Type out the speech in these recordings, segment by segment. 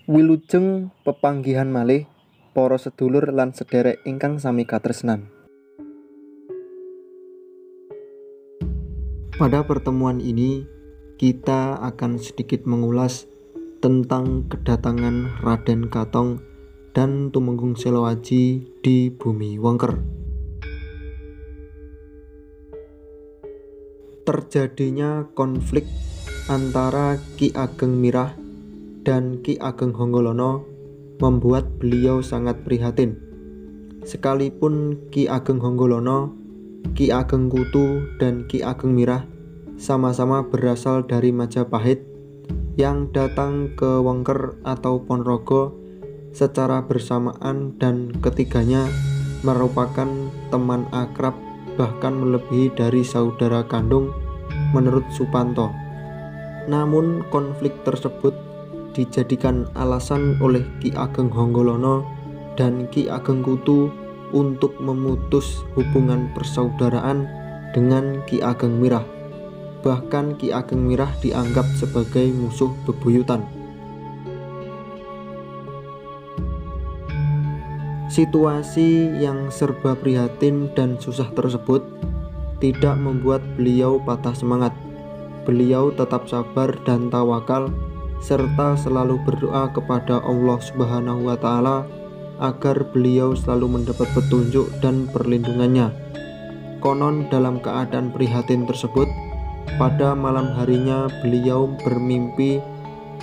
Wilujeng pepanggihan malih para sedulur lan sederek ingkang sami katresnan. Pada pertemuan ini kita akan sedikit mengulas tentang kedatangan Raden Katong dan Tumenggung Seloaji di bumi Wengker. Terjadinya konflik antara Ki Ageng Mirah dan Ki Ageng Honggolono membuat beliau sangat prihatin. Sekalipun Ki Ageng Honggolono, Ki Ageng Kutu, dan Ki Ageng Mirah sama-sama berasal dari Majapahit yang datang ke Wengker atau Ponorogo secara bersamaan, dan ketiganya merupakan teman akrab, bahkan melebihi dari saudara kandung menurut Supanto. Namun konflik tersebut dijadikan alasan oleh Ki Ageng Honggolono dan Ki Ageng Kutu untuk memutus hubungan persaudaraan dengan Ki Ageng Mirah. Bahkan Ki Ageng Mirah dianggap sebagai musuh bebuyutan. Situasi yang serba prihatin dan susah tersebut tidak membuat beliau patah semangat. Beliau tetap sabar dan tawakal serta selalu berdoa kepada Allah Subhanahu wa Ta'ala agar beliau selalu mendapat petunjuk dan perlindungannya. Konon dalam keadaan prihatin tersebut, pada malam harinya beliau bermimpi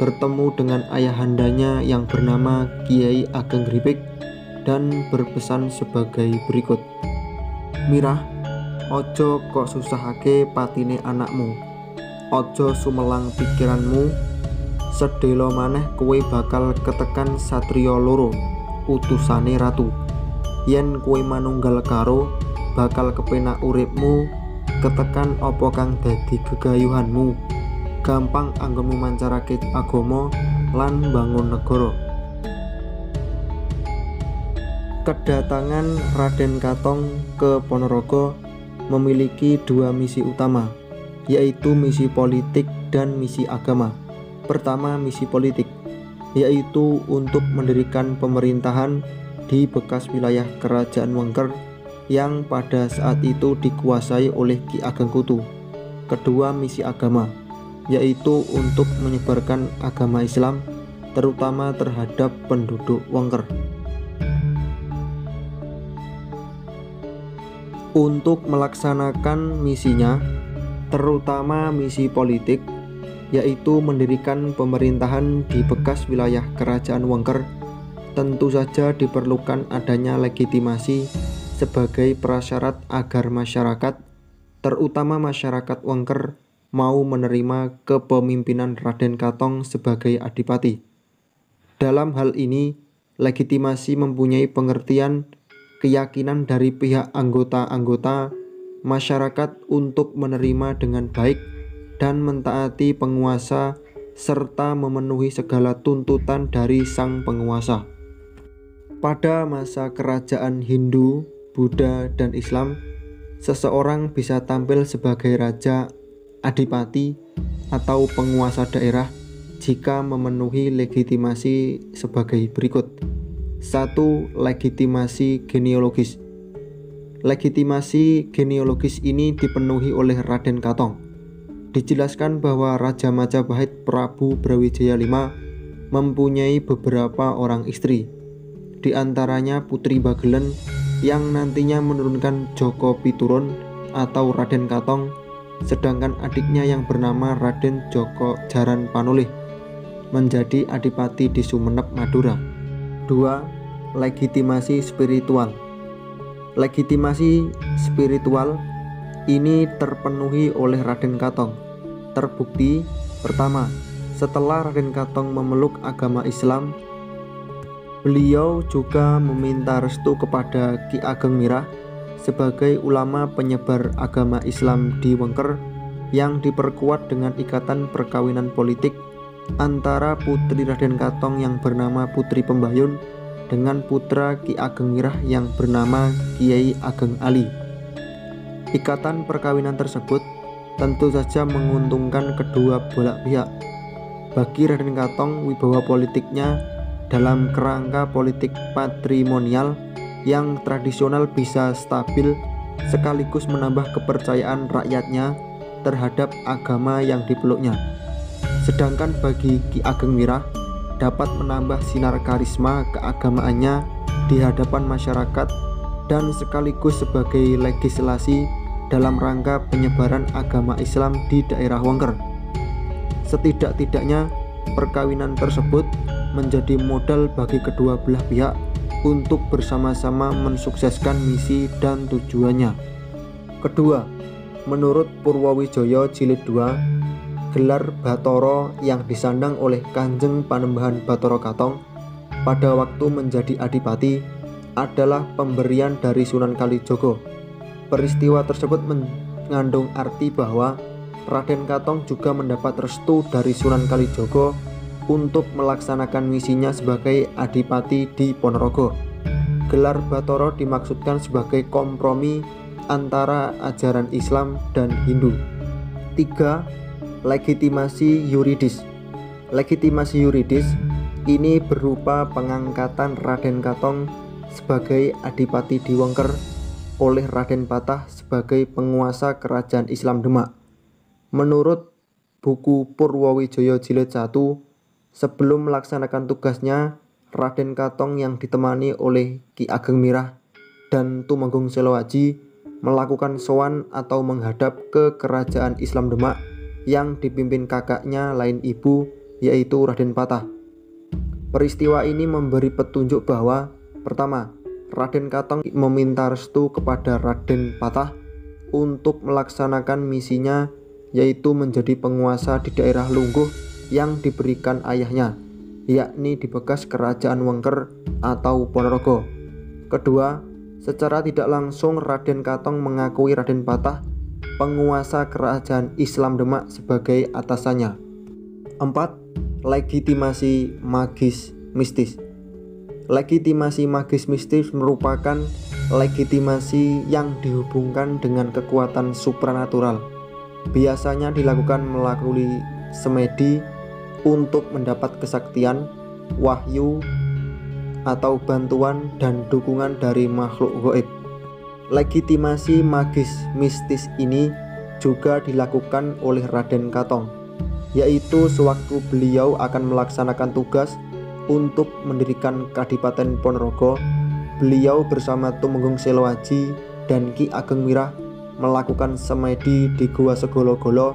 bertemu dengan ayahandanya yang bernama Kiai Ageng Gripik dan berpesan sebagai berikut. Mirah, ojo kok susahake patine anakmu, ojo sumelang pikiranmu, sedelo maneh kowe bakal ketekan satriya loro, utusane ratu. Yen kowe manunggal karo, bakal kepenak uripmu, ketekan apa kang dadi gegayuhanmu, gampang anggonmu mancarake agama lan bangun negara. Kedatangan Raden Katong ke Ponorogo memiliki dua misi utama, yaitu misi politik dan misi agama. Pertama, misi politik, yaitu untuk mendirikan pemerintahan di bekas wilayah Kerajaan Wengker yang pada saat itu dikuasai oleh Ki Ageng Kutu. Kedua, misi agama, yaitu untuk menyebarkan agama Islam terutama terhadap penduduk Wengker. Untuk melaksanakan misinya, terutama misi politik, yaitu mendirikan pemerintahan di bekas wilayah Kerajaan Wengker, tentu saja diperlukan adanya legitimasi sebagai prasyarat agar masyarakat, terutama masyarakat Wengker, mau menerima kepemimpinan Raden Katong sebagai adipati. Dalam hal ini, legitimasi mempunyai pengertian keyakinan dari pihak anggota-anggota masyarakat untuk menerima dengan baik dan mentaati penguasa serta memenuhi segala tuntutan dari sang penguasa. Pada masa kerajaan Hindu, Buddha, dan Islam, seseorang bisa tampil sebagai raja, adipati, atau penguasa daerah jika memenuhi legitimasi sebagai berikut. 1. Legitimasi genealogis. Legitimasi genealogis ini dipenuhi oleh Raden Katong. Dijelaskan bahwa Raja Majapahit Prabu Brawijaya V mempunyai beberapa orang istri, di antaranya Putri Bagelen yang nantinya menurunkan Joko Piturun atau Raden Katong, sedangkan adiknya yang bernama Raden Joko Jaran Panolih menjadi adipati di Sumenep, Madura. 2. Legitimasi spiritual. Legitimasi spiritual ini terpenuhi oleh Raden Katong. Terbukti, pertama, setelah Raden Katong memeluk agama Islam, beliau juga meminta restu kepada Ki Ageng Mirah sebagai ulama penyebar agama Islam di Wengker yang diperkuat dengan ikatan perkawinan politik antara putri Raden Katong yang bernama Putri Pembayun dengan putra Ki Ageng Mirah yang bernama Kiai Ageng Ali. Ikatan perkawinan tersebut tentu saja menguntungkan kedua belah pihak. Bagi Raden Katong, wibawa politiknya dalam kerangka politik patrimonial yang tradisional bisa stabil sekaligus menambah kepercayaan rakyatnya terhadap agama yang dipeluknya. Sedangkan bagi Ki Ageng Mirah dapat menambah sinar karisma keagamaannya di hadapan masyarakat dan sekaligus sebagai legislasi dalam rangka penyebaran agama Islam di daerah Wengker. Setidak-tidaknya perkawinan tersebut menjadi modal bagi kedua belah pihak untuk bersama-sama mensukseskan misi dan tujuannya. Kedua, menurut Purwowijaya Jilid 2, gelar Bathara yang disandang oleh Kanjeng Panembahan Bathara Katong pada waktu menjadi adipati adalah pemberian dari Sunan Kalijaga. Peristiwa tersebut mengandung arti bahwa Raden Katong juga mendapat restu dari Sunan Kalijaga untuk melaksanakan misinya sebagai adipati di Ponorogo. Gelar Bathara dimaksudkan sebagai kompromi antara ajaran Islam dan Hindu. 3. Legitimasi yuridis. Legitimasi yuridis ini berupa pengangkatan Raden Katong sebagai adipati di Wengker oleh Raden Patah sebagai penguasa kerajaan Islam Demak. Menurut buku Purwowijaya Jilid 1, sebelum melaksanakan tugasnya, Raden Katong yang ditemani oleh Ki Ageng Mirah dan Tumenggung Selowaji melakukan sowan atau menghadap ke kerajaan Islam Demak yang dipimpin kakaknya lain ibu, yaitu Raden Patah. Peristiwa ini memberi petunjuk bahwa pertama, Raden Katong meminta restu kepada Raden Patah untuk melaksanakan misinya, yaitu menjadi penguasa di daerah Lungguh yang diberikan ayahnya, yakni di bekas kerajaan Wengker atau Ponorogo. Kedua, secara tidak langsung Raden Katong mengakui Raden Patah penguasa kerajaan Islam Demak sebagai atasannya. 4. Legitimasi magis mistis. Legitimasi magis mistis merupakan legitimasi yang dihubungkan dengan kekuatan supranatural. Biasanya dilakukan melalui semedi untuk mendapat kesaktian, wahyu, atau bantuan dan dukungan dari makhluk gaib. Legitimasi magis mistis ini juga dilakukan oleh Raden Katong, yaitu sewaktu beliau akan melaksanakan tugas untuk mendirikan Kadipaten Ponorogo. Beliau bersama Tumenggung Selowaji dan Ki Ageng Mirah melakukan semedi di Gua Segolo-golo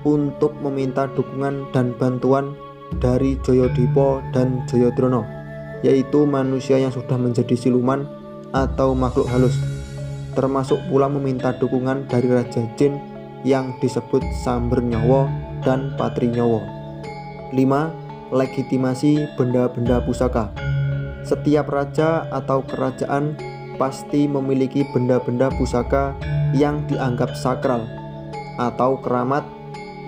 untuk meminta dukungan dan bantuan dari Jayadipa dan Jayadrono, yaitu manusia yang sudah menjadi siluman atau makhluk halus, termasuk pula meminta dukungan dari Raja Jin yang disebut Samber Nyawa dan Patri Nyawa. 5. Legitimasi benda-benda pusaka. Setiap raja atau kerajaan pasti memiliki benda-benda pusaka yang dianggap sakral atau keramat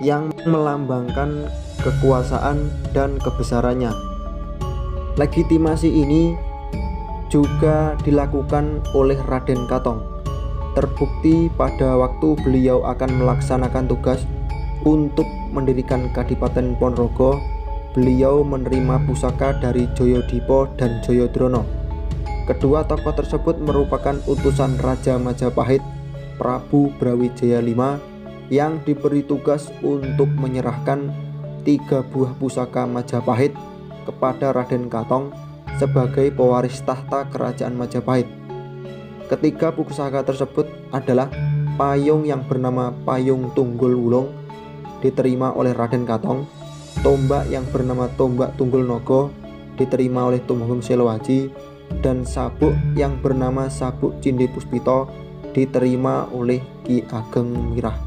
yang melambangkan kekuasaan dan kebesarannya. Legitimasi ini juga dilakukan oleh Raden Katong. Terbukti pada waktu beliau akan melaksanakan tugas untuk mendirikan Kadipaten Ponorogo, beliau menerima pusaka dari Jayadipa dan Jayadrono. Kedua tokoh tersebut merupakan utusan Raja Majapahit, Prabu Brawijaya V, yang diberi tugas untuk menyerahkan 3 buah pusaka Majapahit kepada Raden Katong sebagai pewaris tahta kerajaan Majapahit. Ketiga pusaka tersebut adalah payung yang bernama Payung Tunggul Wulung diterima oleh Raden Katong, tombak yang bernama Tombak Tunggul Naga diterima oleh Tumenggung Selowaji, dan sabuk yang bernama Sabuk Cindhi Puspita diterima oleh Ki Ageng Mirah.